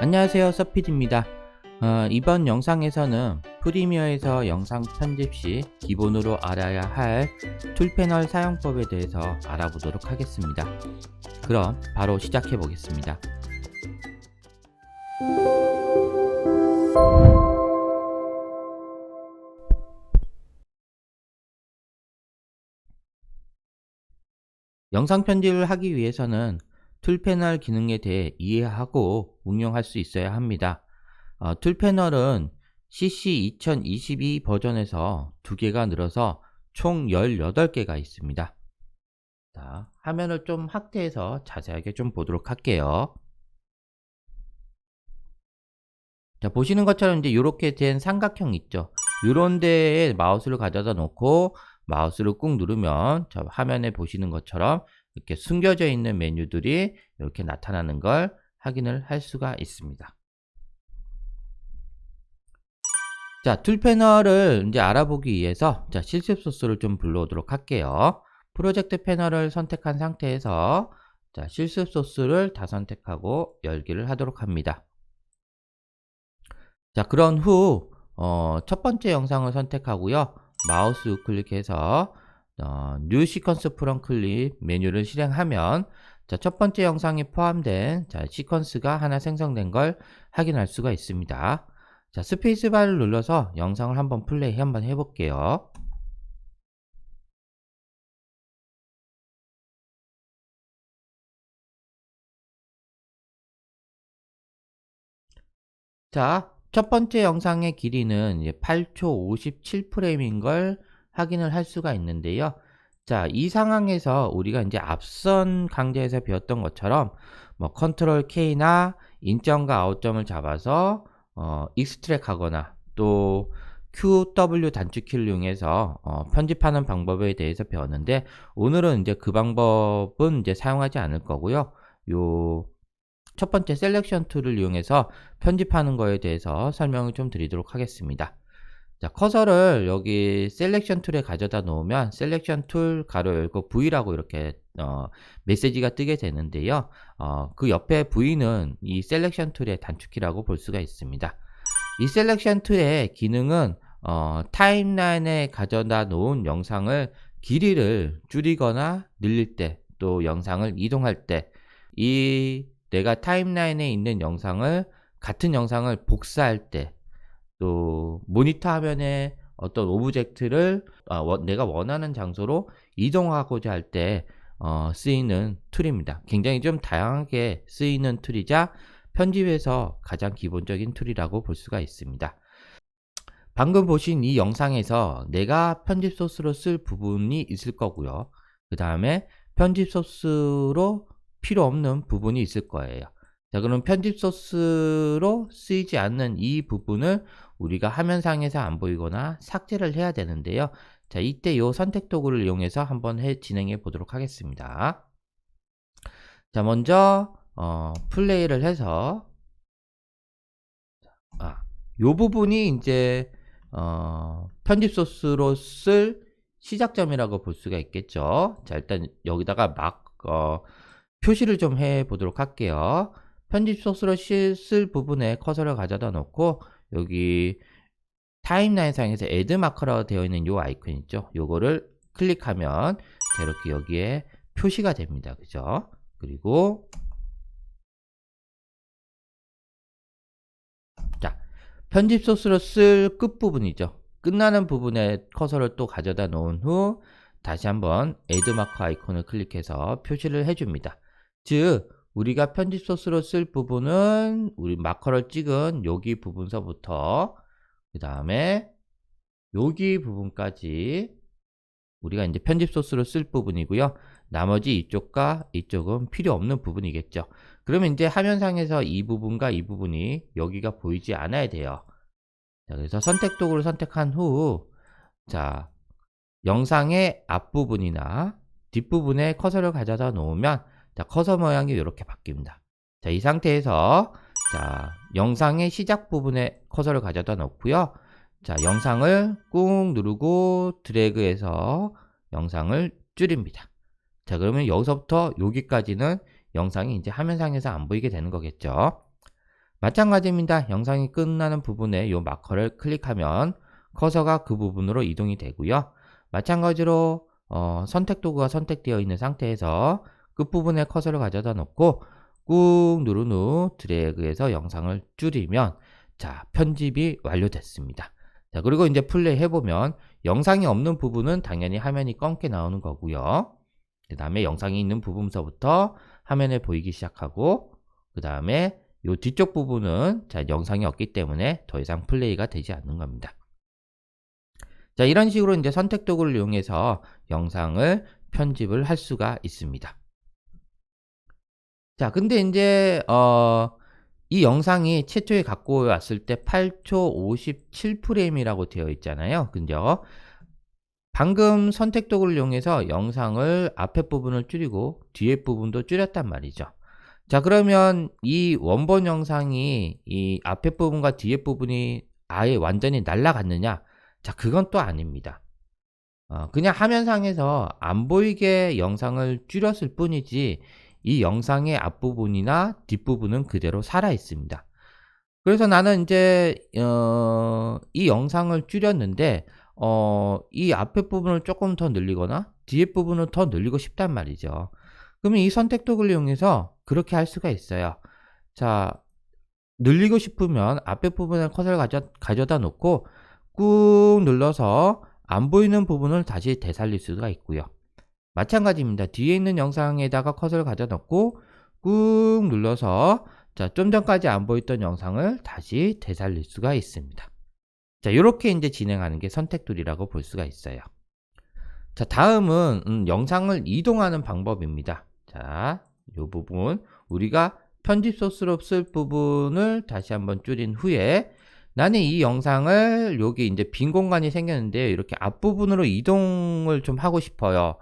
안녕하세요, 서피디입니다. 이번 영상에서는 프리미어에서 영상 편집 시 기본으로 알아야 할 툴패널 사용법에 대해서 알아보도록 하겠습니다. 그럼 바로 시작해 보겠습니다. 영상 편집을 하기 위해서는 툴패널 기능에 대해 이해하고 응용할 수 있어야 합니다. 툴패널은 CC 2022 버전에서 2개가 늘어서 총 18개가 있습니다. 자, 화면을 좀 확대해서 자세하게 좀 보도록 할게요. 자, 보시는 것처럼 이제 이렇게 된 삼각형 있죠. 이런 데에 마우스를 가져다 놓고 마우스를 꾹 누르면 저 화면에 보시는 것처럼 이렇게 숨겨져 있는 메뉴들이 이렇게 나타나는 걸 확인을 할 수가 있습니다. 자, 툴 패널을 이제 알아보기 위해서 자, 실습 소스를 좀 불러오도록 할게요. 프로젝트 패널을 선택한 상태에서 자, 실습 소스를 다 선택하고 열기를 하도록 합니다. 자, 그런 후 첫 번째 영상을 선택하고요. 마우스 우클릭해서 뉴 시퀀스 프롬 클립 메뉴를 실행하면 자, 첫 번째 영상에 포함된 자, 시퀀스가 하나 생성된 걸 확인할 수가 있습니다. 자, 스페이스바를 눌러서 영상을 한번 플레이 한번 해볼게요. 자, 첫 번째 영상의 길이는 8초 57프레임인 걸 확인을 할 수가 있는데요. 자, 이 상황에서 우리가 이제 앞선 강좌에서 배웠던 것처럼 뭐 컨트롤 K나 인점과 아웃점을 잡아서 익스트랙 하거나 또 QW 단축키를 이용해서 편집하는 방법에 대해서 배웠는데 오늘은 이제 그 방법은 이제 사용하지 않을 거고요. 요 첫 번째 셀렉션 툴을 이용해서 편집하는 거에 대해서 설명을 좀 드리도록 하겠습니다. 자, 커서를 여기 셀렉션 툴에 가져다 놓으면 셀렉션 툴 가로 열고 V라고 이렇게 메시지가 뜨게 되는데요. 그 옆에 V는 이 셀렉션 툴의 단축키라고 볼 수가 있습니다. 이 셀렉션 툴의 기능은 타임라인에 가져다 놓은 영상을 길이를 줄이거나 늘릴 때, 또 영상을 이동할 때, 이 내가 타임라인에 있는 영상을 같은 영상을 복사할 때, 또 모니터 화면에 어떤 오브젝트를 내가 원하는 장소로 이동하고자 할 때 쓰이는 툴입니다. 굉장히 좀 다양하게 쓰이는 툴이자 편집에서 가장 기본적인 툴이라고 볼 수가 있습니다. 방금 보신 이 영상에서 내가 편집 소스로 쓸 부분이 있을 거고요. 그 다음에 편집 소스로 필요 없는 부분이 있을 거예요. 자, 그럼 편집 소스로 쓰이지 않는 이 부분을 우리가 화면상에서 안 보이거나 삭제를 해야 되는데요. 자, 이때 이 선택 도구를 이용해서 한번 진행해 보도록 하겠습니다. 자, 먼저 플레이를 해서 요 부분이 이제 편집 소스로 쓸 시작점이라고 볼 수가 있겠죠. 자, 일단 여기다가 막 표시를 좀 해 보도록 할게요. 편집 소스로 쓸 부분에 커서를 가져다 놓고 여기 타임라인 상에서 애드 마커라고 되어 있는 요 아이콘 있죠. 요거를 클릭하면 이렇게 여기에 표시가 됩니다. 그죠? 그리고 자, 편집 소스로 쓸 끝부분이죠. 끝나는 부분에 커서를 또 가져다 놓은 후 다시 한번 애드 마커 아이콘을 클릭해서 표시를 해줍니다. 즉 우리가 편집 소스로 쓸 부분은 우리 마커를 찍은 여기 부분서부터 그 다음에 여기 부분까지 우리가 이제 편집 소스로 쓸 부분이고요. 나머지 이쪽과 이쪽은 필요 없는 부분이겠죠. 그러면 이제 화면상에서 이 부분과 이 부분이 여기가 보이지 않아야 돼요. 자, 그래서 선택 도구를 선택한 후 자, 영상의 앞부분이나 뒷부분에 커서를 가져다 놓으면 자, 커서 모양이 이렇게 바뀝니다. 자, 이 상태에서 자, 영상의 시작 부분에 커서를 가져다 놓고요. 자, 영상을 꾹 누르고 드래그해서 영상을 줄입니다. 자, 그러면 여기서부터 여기까지는 영상이 이제 화면상에서 안 보이게 되는 거겠죠. 마찬가지입니다. 영상이 끝나는 부분에 요 마커를 클릭하면 커서가 그 부분으로 이동이 되고요. 마찬가지로 선택 도구가 선택되어 있는 상태에서 끝부분에 커서를 가져다 놓고 꾹 누른 후 드래그해서 영상을 줄이면 자, 편집이 완료됐습니다. 자, 그리고 이제 플레이 해보면 영상이 없는 부분은 당연히 화면이 검게 나오는 거고요. 그 다음에 영상이 있는 부분서부터 화면에 보이기 시작하고 그 다음에 이 뒤쪽 부분은 자, 영상이 없기 때문에 더 이상 플레이가 되지 않는 겁니다. 자, 이런 식으로 이제 선택 도구를 이용해서 영상을 편집을 할 수가 있습니다. 자, 근데 이제 이 영상이 최초에 갖고 왔을 때 8초 57프레임이라고 되어 있잖아요. 근데요, 방금 선택 도구를 이용해서 영상을 앞에 부분을 줄이고 뒤에 부분도 줄였단 말이죠. 자, 그러면 이 원본 영상이 이 앞에 부분과 뒤에 부분이 아예 완전히 날아갔느냐? 자, 그건 또 아닙니다. 그냥 화면상에서 안 보이게 영상을 줄였을 뿐이지 이 영상의 앞부분이나 뒷부분은 그대로 살아 있습니다. 그래서 나는 이제 이 영상을 줄였는데 이 앞에 부분을 조금 더 늘리거나 뒤에 부분을 더 늘리고 싶단 말이죠. 그러면 이 선택 도구를 이용해서 그렇게 할 수가 있어요. 자, 늘리고 싶으면 앞에 부분에 커서를 가져다 놓고 꾹 눌러서 안 보이는 부분을 다시 되살릴 수가 있고요. 마찬가지입니다. 뒤에 있는 영상에다가 커서를 가져다 놓고 꾹 눌러서 자, 좀 전까지 안 보였던 영상을 다시 되살릴 수가 있습니다. 자, 이렇게 이제 진행하는 게 선택툴이라고 볼 수가 있어요. 자, 다음은 영상을 이동하는 방법입니다. 자, 이 부분 우리가 편집 소스로 쓸 부분을 다시 한번 줄인 후에 나는 이 영상을 여기 이제 빈 공간이 생겼는데 이렇게 앞부분으로 이동을 좀 하고 싶어요.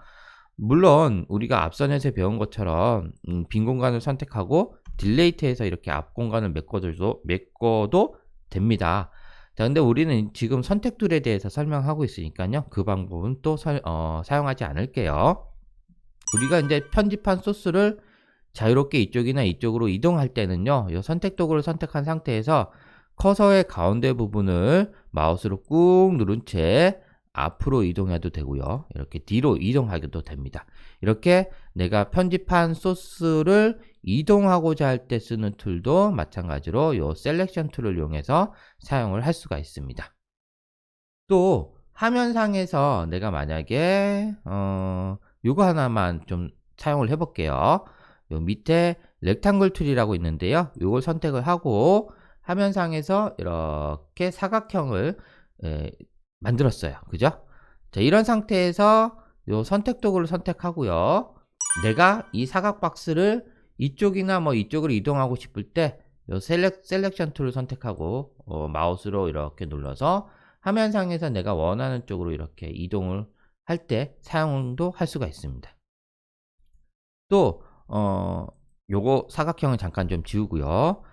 물론 우리가 앞선에서 배운 것처럼 빈 공간을 선택하고 딜레이트해서 이렇게 앞 공간을 메꿔도 됩니다. 자, 근데 우리는 지금 선택 툴에 대해서 설명하고 있으니까요. 그 방법은 또 사용하지 않을게요. 우리가 이제 편집한 소스를 자유롭게 이쪽이나 이쪽으로 이동할 때는요. 이 선택 도구를 선택한 상태에서 커서의 가운데 부분을 마우스로 꾹 누른 채 앞으로 이동해도 되고요. 이렇게 뒤로 이동하기도 됩니다. 이렇게 내가 편집한 소스를 이동하고자 할 때 쓰는 툴도 마찬가지로 이 셀렉션 툴을 이용해서 사용을 할 수가 있습니다. 또 화면상에서 내가 만약에 요거 하나만 좀 사용을 해 볼게요. 요 밑에 렉탱글 툴이라고 있는데요. 요걸 선택을 하고 화면상에서 이렇게 사각형을 만들었어요. 그죠? 자, 이런 상태에서 요 선택 도구를 선택하고요. 내가 이 사각 박스를 이쪽이나 뭐 이쪽으로 이동하고 싶을 때 요 셀렉션 툴을 선택하고 마우스로 이렇게 눌러서 화면상에서 내가 원하는 쪽으로 이렇게 이동을 할 때 사용도 할 수가 있습니다. 또 요거 사각형을 잠깐 좀 지우고요.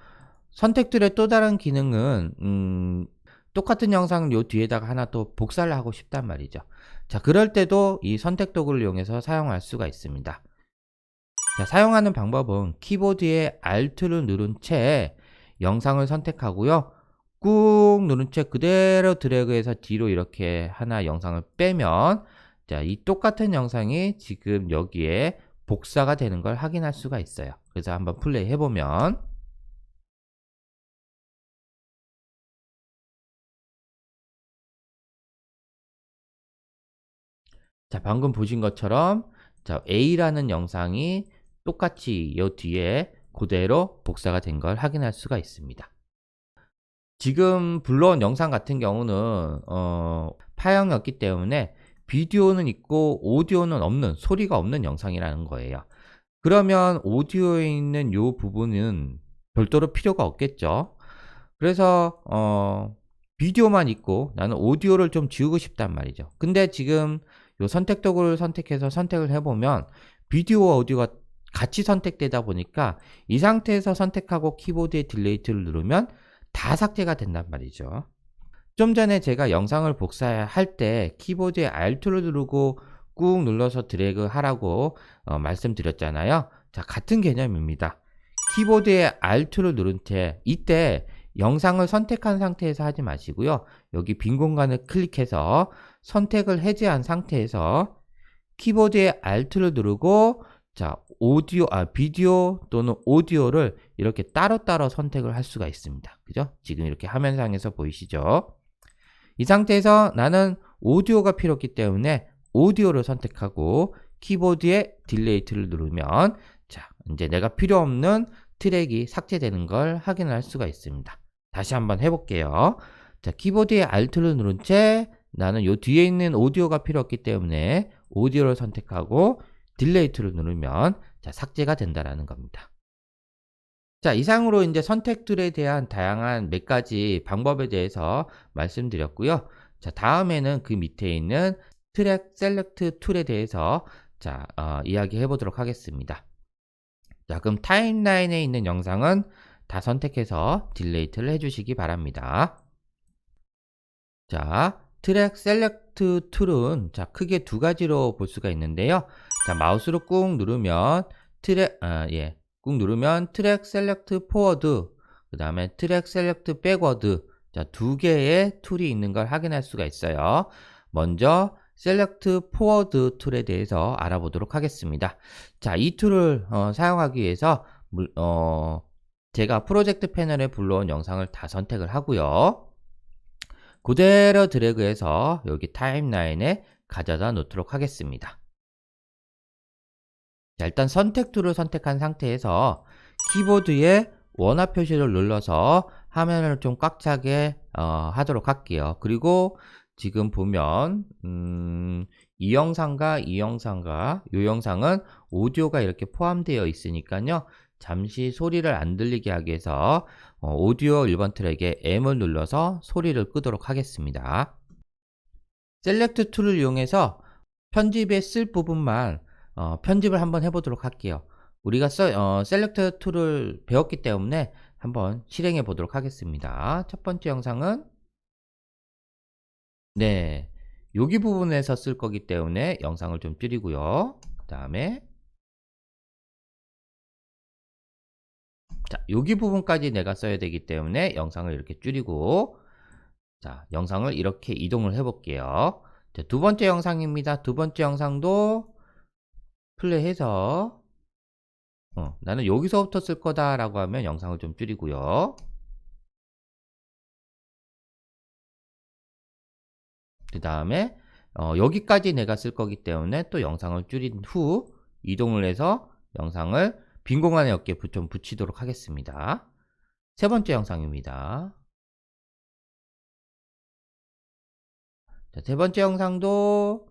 선택 툴의 또 다른 기능은 똑같은 영상을 요 뒤에다가 하나 또 복사를 하고 싶단 말이죠. 자, 그럴 때도 이 선택 도구를 이용해서 사용할 수가 있습니다. 자, 사용하는 방법은 키보드에 Alt를 누른 채 영상을 선택하고요. 꾹 누른 채 그대로 드래그해서 뒤로 이렇게 하나 영상을 빼면 자, 이 똑같은 영상이 지금 여기에 복사가 되는 걸 확인할 수가 있어요. 그래서 한번 플레이 해보면 자, 방금 보신 것처럼 자, A라는 영상이 똑같이 이 뒤에 그대로 복사가 된 걸 확인할 수가 있습니다. 지금 불러온 영상 같은 경우는 파형이었기 때문에 비디오는 있고 오디오는 없는, 소리가 없는 영상이라는 거예요. 그러면 오디오에 있는 이 부분은 별도로 필요가 없겠죠. 그래서 비디오만 있고 나는 오디오를 좀 지우고 싶단 말이죠. 근데 지금 요 선택 도구를 선택해서 선택을 해보면 비디오와 오디오가 같이 선택되다 보니까 이 상태에서 선택하고 키보드의 딜레이트를 누르면 다 삭제가 된단 말이죠. 좀 전에 제가 영상을 복사할 때 키보드에 Alt를 누르고 꾹 눌러서 드래그 하라고 말씀드렸잖아요. 자, 같은 개념입니다. 키보드의 Alt를 누른 채 이때 영상을 선택한 상태에서 하지 마시고요. 여기 빈 공간을 클릭해서 선택을 해제한 상태에서 키보드의 Alt를 누르고 자, 비디오 또는 오디오를 이렇게 따로따로 선택을 할 수가 있습니다. 그죠? 지금 이렇게 화면상에서 보이시죠? 이 상태에서 나는 오디오가 필요 없기 때문에 오디오를 선택하고 키보드의 딜레이트를 누르면 자, 이제 내가 필요 없는 트랙이 삭제되는 걸 확인할 수가 있습니다. 다시 한번 해볼게요. 자, 키보드의 Alt를 누른 채 나는 요 뒤에 있는 오디오가 필요 없기 때문에 오디오를 선택하고 딜레이트를 누르면 자, 삭제가 된다라는 겁니다. 자, 이상으로 이제 선택툴에 대한 다양한 몇 가지 방법에 대해서 말씀드렸고요. 자, 다음에는 그 밑에 있는 트랙 셀렉트 툴에 대해서 자, 이야기해 보도록 하겠습니다. 자, 그럼 타임라인에 있는 영상은 다 선택해서 딜레이트를 해주시기 바랍니다. 자, 트랙 셀렉트 툴은 자, 크게 두 가지로 볼 수가 있는데요. 자, 마우스로 꾹 누르면 꾹 누르면 트랙 셀렉트 포워드, 그 다음에 트랙 셀렉트 백워드, 자, 두 개의 툴이 있는 걸 확인할 수가 있어요. 먼저 셀렉트 포워드 툴에 대해서 알아보도록 하겠습니다. 자, 이 툴을 사용하기 위해서 제가 프로젝트 패널에 불러온 영상을 다 선택을 하고요. 그대로 드래그해서 여기 타임라인에 가져다 놓도록 하겠습니다. 자, 일단 선택 툴을 선택한 상태에서 키보드에 원화 표시를 눌러서 화면을 좀 꽉 차게 하도록 할게요. 그리고 지금 보면 이 영상과 이 영상은 오디오가 이렇게 포함되어 있으니까요. 잠시 소리를 안 들리게 하기 위해서 오디오 1번 트랙에 M을 눌러서 소리를 끄도록 하겠습니다. 셀렉트 툴을 이용해서 편집에 쓸 부분만 편집을 한번 해보도록 할게요. 우리가 셀렉트 툴을 배웠기 때문에 한번 실행해 보도록 하겠습니다. 첫 번째 영상은 네, 여기 부분에서 쓸 거기 때문에 영상을 좀 줄이고요. 그 다음에 자, 여기 부분까지 내가 써야 되기 때문에 영상을 이렇게 줄이고 자, 영상을 이렇게 이동을 해 볼게요. 자, 두 번째 영상입니다. 두 번째 영상도 플레이해서 나는 여기서부터 쓸 거다 라고 하면 영상을 좀 줄이고요. 그 다음에 여기까지 내가 쓸 거기 때문에 또 영상을 줄인 후 이동을 해서 영상을 빈 공간에 어깨 좀 붙이도록 하겠습니다. 세 번째 영상입니다. 자, 세 번째 영상도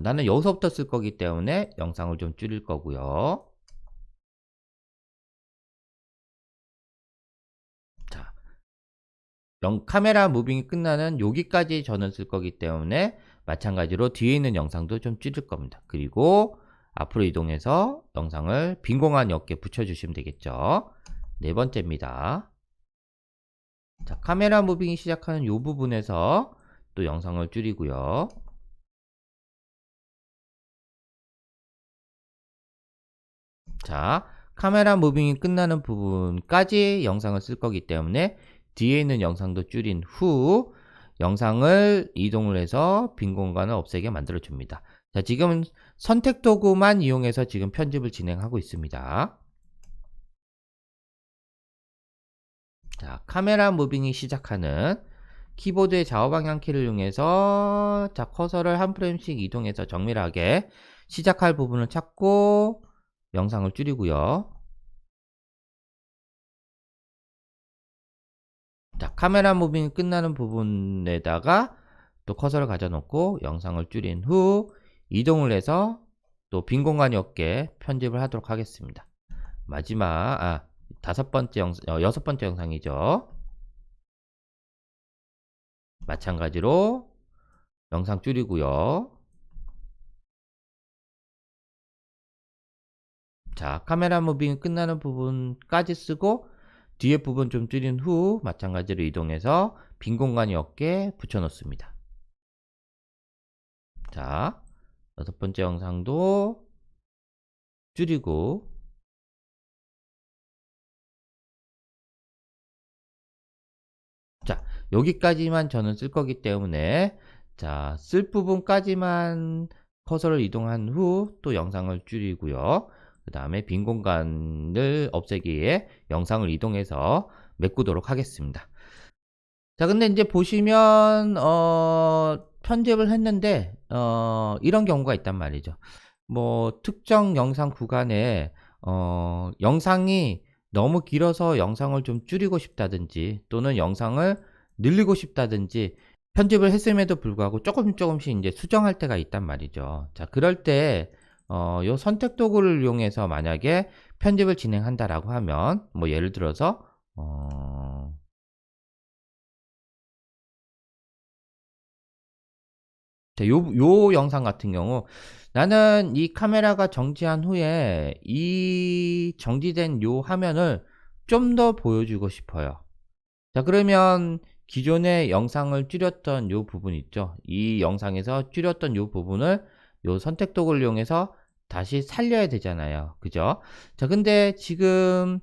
나는 여기서부터 쓸 거기 때문에 영상을 좀 줄일 거고요. 자, 카메라 무빙이 끝나는 여기까지 저는 쓸 거기 때문에 마찬가지로 뒤에 있는 영상도 좀 줄일 겁니다. 그리고 앞으로 이동해서 영상을 빈 공간 옆에 붙여주시면 되겠죠. 네 번째입니다. 자, 카메라 무빙이 시작하는 이 부분에서 또 영상을 줄이고요. 자, 카메라 무빙이 끝나는 부분까지 영상을 쓸 거기 때문에 뒤에 있는 영상도 줄인 후 영상을 이동을 해서 빈 공간을 없애게 만들어 줍니다. 자, 지금 선택 도구만 이용해서 지금 편집을 진행하고 있습니다. 자, 카메라 무빙이 시작하는 키보드의 좌우 방향 키를 이용해서 자, 커서를 한 프레임씩 이동해서 정밀하게 시작할 부분을 찾고 영상을 줄이고요. 자, 카메라 무빙이 끝나는 부분에다가 또 커서를 가져 놓고 영상을 줄인 후 이동을 해서 또 빈 공간이 없게 편집을 하도록 하겠습니다. 마지막 여섯 번째 영상이죠. 마찬가지로 영상 줄이고요. 자, 카메라 무빙이 끝나는 부분까지 쓰고 뒤에 부분 좀 줄인 후 마찬가지로 이동해서 빈 공간이 없게 붙여 놓습니다. 자, 여섯 번째 영상도 줄이고 여기까지만 저는 쓸 거기 때문에 자, 쓸 부분까지만 커서를 이동한 후 또 영상을 줄이고요. 그 다음에 빈 공간을 없애기 위해 영상을 이동해서 메꾸도록 하겠습니다. 자, 근데 이제 보시면 편집을 했는데 이런 경우가 있단 말이죠. 뭐 특정 영상 구간에 영상이 너무 길어서 영상을 좀 줄이고 싶다든지 또는 영상을 늘리고 싶다든지 편집을 했음에도 불구하고 조금씩 이제 수정할 때가 있단 말이죠. 자, 그럴 때 요 선택 도구를 이용해서 만약에 편집을 진행한다라고 하면 뭐 예를 들어서 자, 요 영상 같은 경우 나는 이 카메라가 정지한 후에 이 정지된 요 화면을 좀 더 보여주고 싶어요. 자, 그러면 기존의 영상을 줄였던 요 부분 있죠. 이 영상에서 줄였던 요 부분을 요 선택 도구를 이용해서 다시 살려야 되잖아요. 그죠? 자, 근데 지금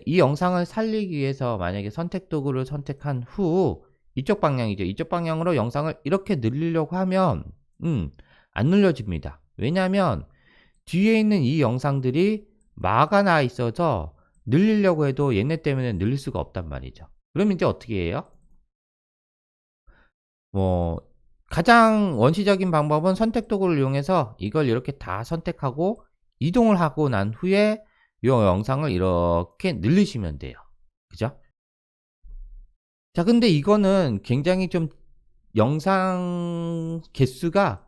이 영상을 살리기 위해서 만약에 선택 도구를 선택한 후 이쪽 방향이죠. 이쪽 방향으로 영상을 이렇게 늘리려고 하면 안 늘려집니다. 왜냐하면 뒤에 있는 이 영상들이 막아나 있어서 늘리려고 해도 얘네 때문에 늘릴 수가 없단 말이죠. 그럼 이제 어떻게 해요? 뭐 가장 원시적인 방법은 선택 도구를 이용해서 이걸 이렇게 다 선택하고 이동을 하고 난 후에 이 영상을 이렇게 늘리시면 돼요. 그죠? 자, 근데 이거는 굉장히 좀 영상 개수가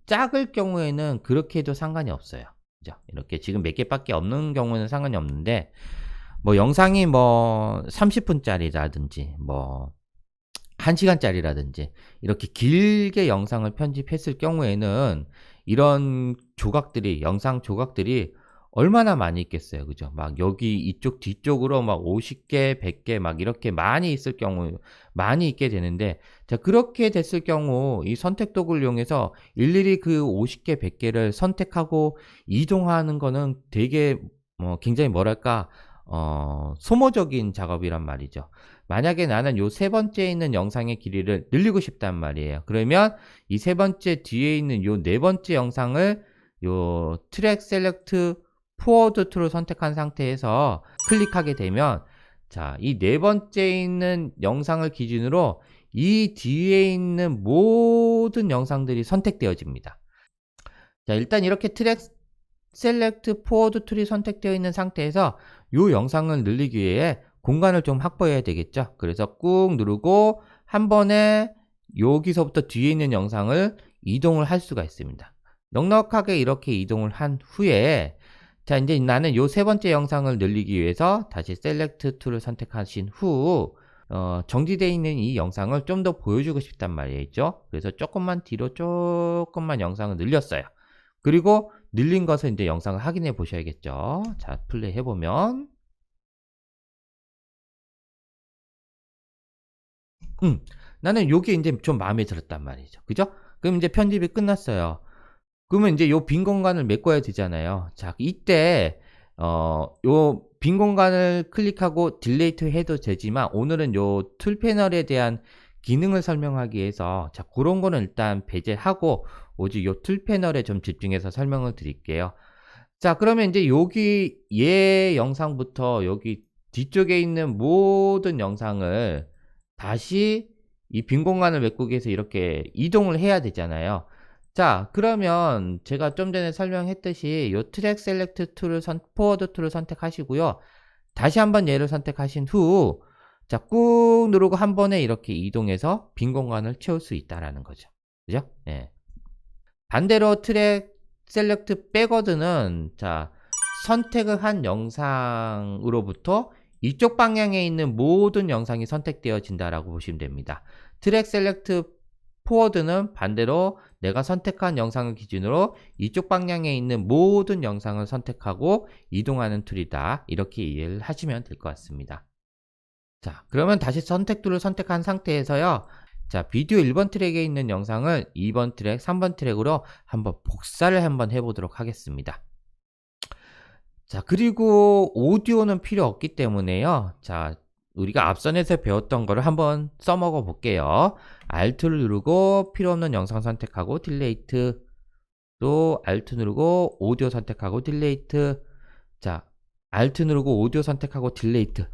작을 경우에는 그렇게 해도 상관이 없어요. 그죠? 이렇게 지금 몇 개밖에 없는 경우는 상관이 없는데 뭐 영상이 뭐 30분짜리라든지 뭐 1시간짜리라든지 이렇게 길게 영상을 편집했을 경우에는 이런 조각들이 영상 조각들이 얼마나 많이 있겠어요. 그죠? 막 여기 이쪽 뒤쪽으로 막 50개, 100개 막 이렇게 많이 있을 경우 많이 있게 되는데 자, 그렇게 됐을 경우 이 선택 도구를 이용해서 일일이 그 50개, 100개를 선택하고 이동하는 거는 되게 굉장히 뭐랄까 소모적인 작업이란 말이죠. 만약에 나는 요 세 번째에 있는 영상의 길이를 늘리고 싶단 말이에요. 그러면 이 세 번째 뒤에 있는 요 네 번째 영상을 요 트랙 셀렉트 포워드 툴을 선택한 상태에서 클릭하게 되면 자, 이 네 번째에 있는 영상을 기준으로 이 뒤에 있는 모든 영상들이 선택되어집니다. 자, 일단 이렇게 트랙 셀렉트 포워드 툴이 선택되어 있는 상태에서 이 영상을 늘리기 위해 공간을 좀 확보해야 되겠죠. 그래서 꾹 누르고 한 번에 여기서부터 뒤에 있는 영상을 이동을 할 수가 있습니다. 넉넉하게 이렇게 이동을 한 후에 자, 이제 나는 요 세 번째 영상을 늘리기 위해서 다시 셀렉트 툴을 선택하신 후 정지되어 있는 이 영상을 좀 더 보여주고 싶단 말이죠. 그래서 조금만 뒤로 조금만 영상을 늘렸어요. 그리고 늘린 것을 이제 영상을 확인해 보셔야겠죠. 자, 플레이 해보면 나는 요게 이제 좀 마음에 들었단 말이죠. 그죠? 그럼 이제 편집이 끝났어요. 그러면 이제 요 빈 공간을 메꿔야 되잖아요. 자, 이때 요 빈 공간을 클릭하고 딜레이트 해도 되지만 오늘은 요 툴 패널에 대한 기능을 설명하기 위해서 자, 그런 거는 일단 배제하고 오직 요 툴 패널에 좀 집중해서 설명을 드릴게요. 자, 그러면 이제 여기 얘 영상부터 여기 뒤쪽에 있는 모든 영상을 다시 이 빈 공간을 메꾸기 위해서 이렇게 이동을 해야 되잖아요. 자, 그러면 제가 좀 전에 설명했듯이 요 트랙 셀렉트 툴을 포워드 툴을 선택하시고요. 다시 한번 얘를 선택하신 후 자, 꾹 누르고 한 번에 이렇게 이동해서 빈 공간을 채울 수 있다라는 거죠. 그죠? 예. 반대로 트랙 셀렉트 백워드는 자, 선택을 한 영상으로부터 이쪽 방향에 있는 모든 영상이 선택되어진다라고 보시면 됩니다. 트랙 셀렉트 포워드는 반대로 내가 선택한 영상을 기준으로 이쪽 방향에 있는 모든 영상을 선택하고 이동하는 툴이다. 이렇게 이해를 하시면 될 것 같습니다. 자, 그러면 다시 선택 툴을 선택한 상태에서요. 자, 비디오 1번 트랙에 있는 영상을 2번 트랙, 3번 트랙으로 한번 복사를 한번 해보도록 하겠습니다. 자, 그리고 오디오는 필요 없기 때문에요. 자, 우리가 앞선에서 배웠던 거를 한번 써먹어 볼게요. Alt를 누르고 필요 없는 영상 선택하고 딜레이트, 또 Alt 누르고 오디오 선택하고 딜레이트. 자, Alt 누르고 오디오 선택하고 딜레이트.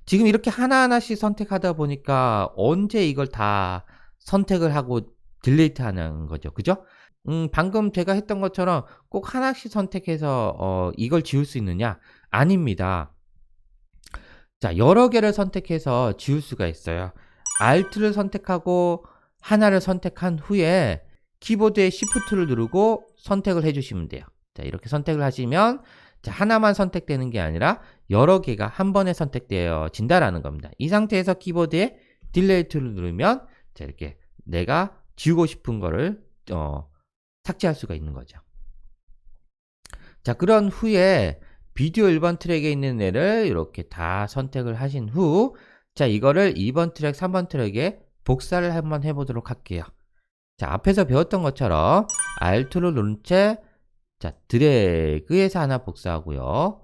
지금 이렇게 하나하나씩 선택하다 보니까 언제 이걸 다 선택을 하고 딜레이트 하는 거죠. 그죠? 방금 제가 했던 것처럼 꼭 하나씩 선택해서 이걸 지울 수 있느냐? 아닙니다. 자, 여러 개를 선택해서 지울 수가 있어요. Alt를 선택하고 하나를 선택한 후에 키보드에 Shift를 누르고 선택을 해주시면 돼요. 자, 이렇게 선택을 하시면 자, 하나만 선택되는 게 아니라 여러 개가 한 번에 선택되어진다라는 겁니다. 이 상태에서 키보드에 딜레이트를 누르면 자, 이렇게 내가 지우고 싶은 거를 삭제할 수가 있는 거죠. 자, 그런 후에 비디오 1번 트랙에 있는 애를 이렇게 다 선택을 하신 후, 자, 이거를 2번 트랙, 3번 트랙에 복사를 한번 해보도록 할게요. 자, 앞에서 배웠던 것처럼 Alt를 누른 채, 자, 드래그해서 하나 복사하고요.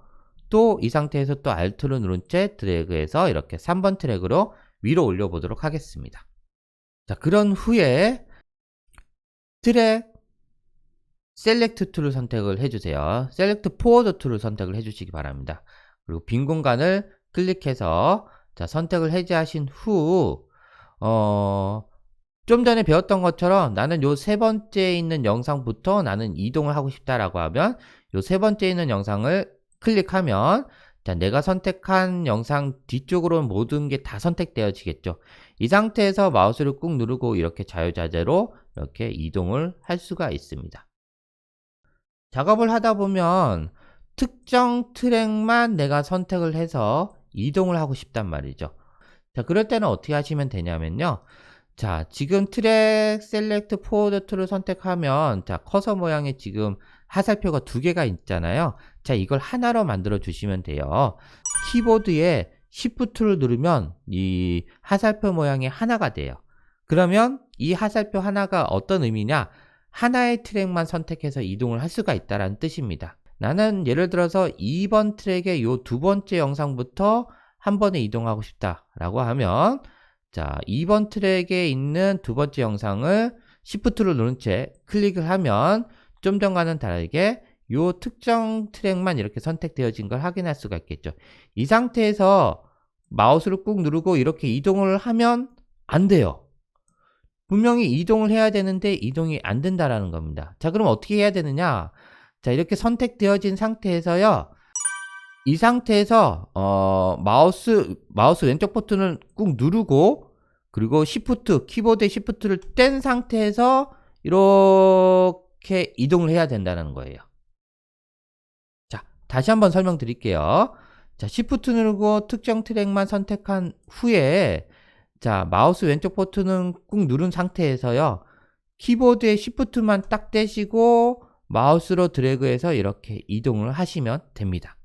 또 이 상태에서 또 Alt를 누른 채 드래그해서 이렇게 3번 트랙으로 위로 올려보도록 하겠습니다. 자, 그런 후에 트랙 셀렉트 툴을 선택을 해주세요. 셀렉트 포워드 툴을 선택을 해주시기 바랍니다. 그리고 빈 공간을 클릭해서 자, 선택을 해제하신 후 좀 전에 배웠던 것처럼 나는 요 세 번째에 있는 영상부터 나는 이동을 하고 싶다라고 하면 요 세 번째에 있는 영상을 클릭하면 자, 내가 선택한 영상 뒤쪽으로는 모든 게 다 선택되어지겠죠. 이 상태에서 마우스를 꾹 누르고 이렇게 자유자재로 이렇게 이동을 할 수가 있습니다. 작업을 하다 보면 특정 트랙만 내가 선택을 해서 이동을 하고 싶단 말이죠. 자, 그럴 때는 어떻게 하시면 되냐면요. 자, 지금 트랙 셀렉트 포워드 툴을 선택하면 자, 커서 모양이 지금 화살표가 두 개가 있잖아요. 자, 이걸 하나로 만들어 주시면 돼요. 키보드에 Shift를 누르면 이 화살표 모양이 하나가 돼요. 그러면 이 화살표 하나가 어떤 의미냐? 하나의 트랙만 선택해서 이동을 할 수가 있다는 뜻입니다. 나는 예를 들어서 2번 트랙의 요 두 번째 영상부터 한 번에 이동하고 싶다라고 하면 자, 2번 트랙에 있는 두 번째 영상을 Shift를 누른 채 클릭을 하면 좀 전과는 다르게 요 특정 트랙만 이렇게 선택되어진 걸 확인할 수가 있겠죠. 이 상태에서 마우스를 꾹 누르고 이렇게 이동을 하면 안 돼요. 분명히 이동을 해야 되는데 이동이 안 된다라는 겁니다. 자, 그럼 어떻게 해야 되느냐? 자, 이렇게 선택되어진 상태에서요. 이 상태에서 마우스 왼쪽 버튼을 꾹 누르고 그리고 키보드의 Shift를 뗀 상태에서 이렇게 이동을 해야 된다는 거예요. 자, 다시 한번 설명드릴게요. 자, Shift 누르고 특정 트랙만 선택한 후에 자, 마우스 왼쪽 버튼은 꾹 누른 상태에서요. 키보드의 Shift만 딱 떼시고 마우스로 드래그해서 이렇게 이동을 하시면 됩니다.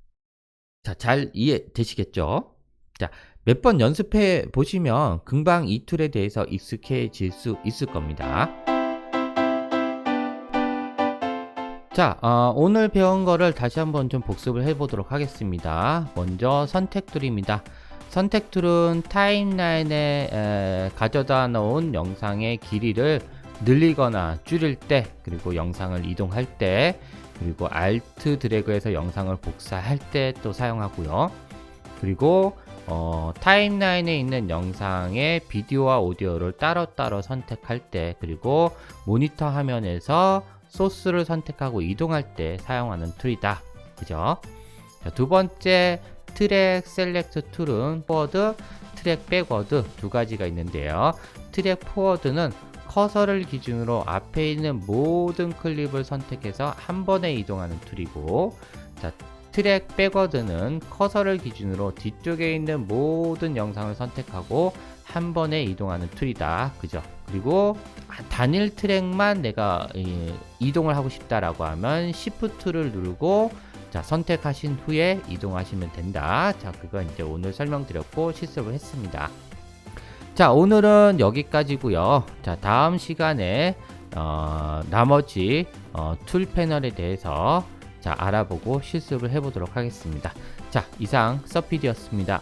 자, 잘 이해되시겠죠? 자, 몇 번 연습해 보시면 금방 이 툴에 대해서 익숙해질 수 있을 겁니다. 자, 오늘 배운 거를 다시 한번 좀 복습을 해 보도록 하겠습니다. 먼저 선택 툴입니다. 선택 툴은 타임라인에 가져다 놓은 영상의 길이를 늘리거나 줄일 때, 그리고 영상을 이동할 때, 그리고 Alt 드래그해서 영상을 복사할 때 또 사용하고요. 그리고 타임라인에 있는 영상의 비디오와 오디오를 따로따로 선택할 때, 그리고 모니터 화면에서 소스를 선택하고 이동할 때 사용하는 툴이다. 그죠? 자, 두 번째 트랙 셀렉트 툴은 포워드, 트랙 백워드 두 가지가 있는데요. 트랙 포워드는 커서를 기준으로 앞에 있는 모든 클립을 선택해서 한 번에 이동하는 툴이고, 자, 트랙 백워드는 커서를 기준으로 뒤쪽에 있는 모든 영상을 선택하고 한 번에 이동하는 툴이다. 그죠? 그리고 단일 트랙만 내가 이동을 하고 싶다라고 하면 Shift를 누르고 자, 선택하신 후에 이동하시면 된다. 자, 그거 이제 오늘 설명드렸고 실습을 했습니다. 자, 오늘은 여기까지고요. 자, 다음 시간에 나머지 툴 패널에 대해서 자, 알아보고 실습을 해보도록 하겠습니다. 자, 이상 서피디였습니다.